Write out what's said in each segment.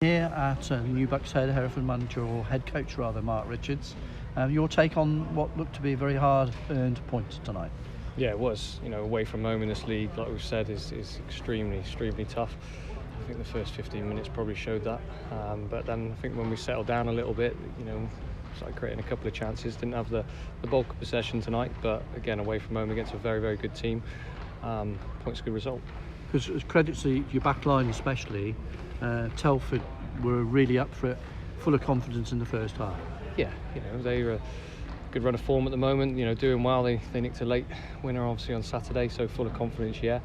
Here at New Bucks Head, Hereford manager, or head coach rather, Mark Richards. Your take on what looked to be a very hard-earned point tonight? Yeah, it was. Away from home in this league, like we've said, is extremely tough. I think the first 15 minutes probably showed that. But then I think when we settled down a little bit, started creating a couple of chances. Didn't have the bulk of possession tonight, but again, away from home against a very good team. Points, good result. Because credit to your back line especially, Telford were really up for it, full of confidence in the first half. Yeah, they're a good run of form at the moment, doing well. They nicked a late winner obviously on Saturday, so full of confidence, yeah.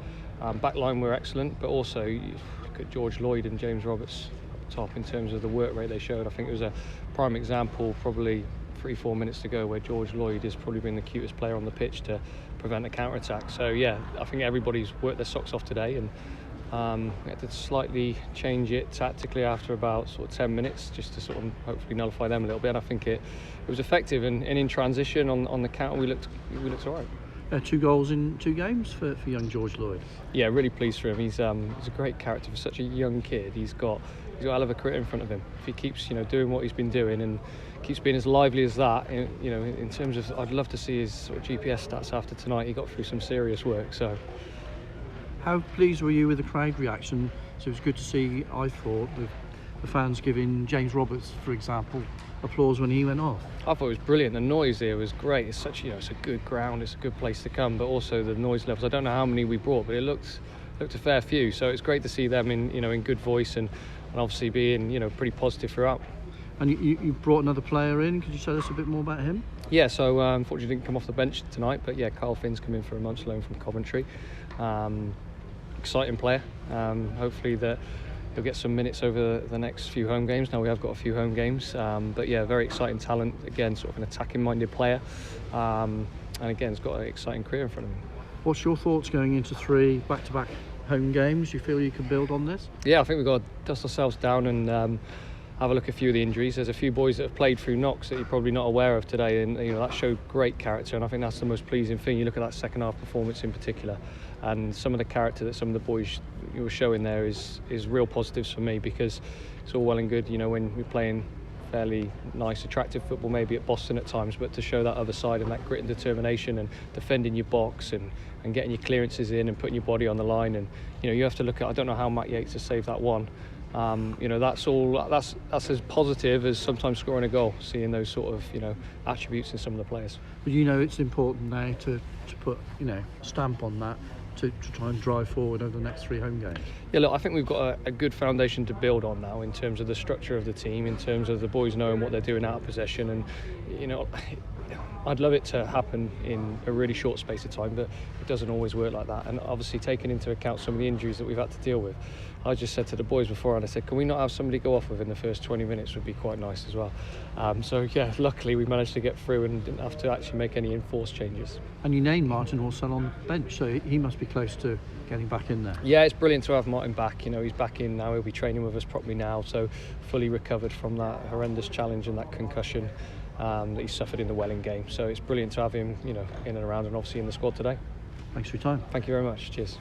Back line were excellent, but also you look at George Lloyd and James Roberts up top in terms of the work rate they showed. I think it was a prime example probably 3-4 minutes to go where George Lloyd has probably been the cutest player on the pitch to prevent a counter-attack. So yeah, I think everybody's worked their socks off today, and we had to slightly change it tactically after about sort of 10 minutes just to sort of hopefully nullify them a little bit. And I think it was effective, and in transition on the counter we looked all right. 2 goals in 2 games for young George Lloyd. Yeah, really pleased for him. He's a great character for such a young kid. He's got a hell of a career in front of him. If he keeps doing what he's been doing and keeps being as lively as that, in terms of, I'd love to see his sort of GPS stats after tonight. He got through some serious work. So how pleased were you with the crowd reaction? So it was good to see, I thought, the fans giving James Roberts, for example, applause when he went off. I thought it was brilliant. The noise here was great. It's such, it's a good ground, it's a good place to come, but also the noise levels. I don't know how many we brought, but it looked a fair few. So it's great to see them in good voice and obviously being pretty positive throughout. And you brought another player in. Could you tell us a bit more about him? Yeah, so unfortunately didn't come off the bench tonight, but yeah, Carl Finn's come in for a month's loan from Coventry. Exciting player. Hopefully that he'll get some minutes over the next few home games. Now we have got a few home games, but yeah, very exciting talent. Again, sort of an attacking-minded player, and again, he's got an exciting career in front of him. What's your thoughts going into 3 back-to-back home games? You feel you can build on this? Yeah, I think we've got to dust ourselves down and have a look at a few of the injuries. There's a few boys that have played through knocks that you're probably not aware of today, and that showed great character, and I think that's the most pleasing thing. You look at that second half performance in particular, and some of the character that some of the boys you were showing there is real positives for me, because it's all well and good when we're playing fairly nice attractive football maybe at Boston at times, but to show that other side and that grit and determination and defending your box and getting your clearances in and putting your body on the line, and you have to look at, I don't know how Matt Yates has saved that one. That's as positive as sometimes scoring a goal, seeing those sort of attributes in some of the players. But it's important now to put stamp on that to try and drive forward over the next 3 home games. Yeah, look, I think we've got a good foundation to build on now in terms of the structure of the team, in terms of the boys knowing what they're doing out of possession, and I'd love it to happen in a really short space of time, but it doesn't always work like that. And obviously, taking into account some of the injuries that we've had to deal with, I just said to the boys before, and I said, can we not have somebody go off within the first 20 minutes? Would be quite nice as well. So yeah, luckily we managed to get through and didn't have to actually make any enforced changes. And you named Martin Horsell on the bench, so he must be close to getting back in there. Yeah, it's brilliant to have Martin back. He's back in now. He'll be training with us properly now, so fully recovered from that horrendous challenge and that concussion that he suffered in the Welling game. So it's brilliant to have him, in and around, and obviously in the squad today. Thanks for your time. Thank you very much. Cheers.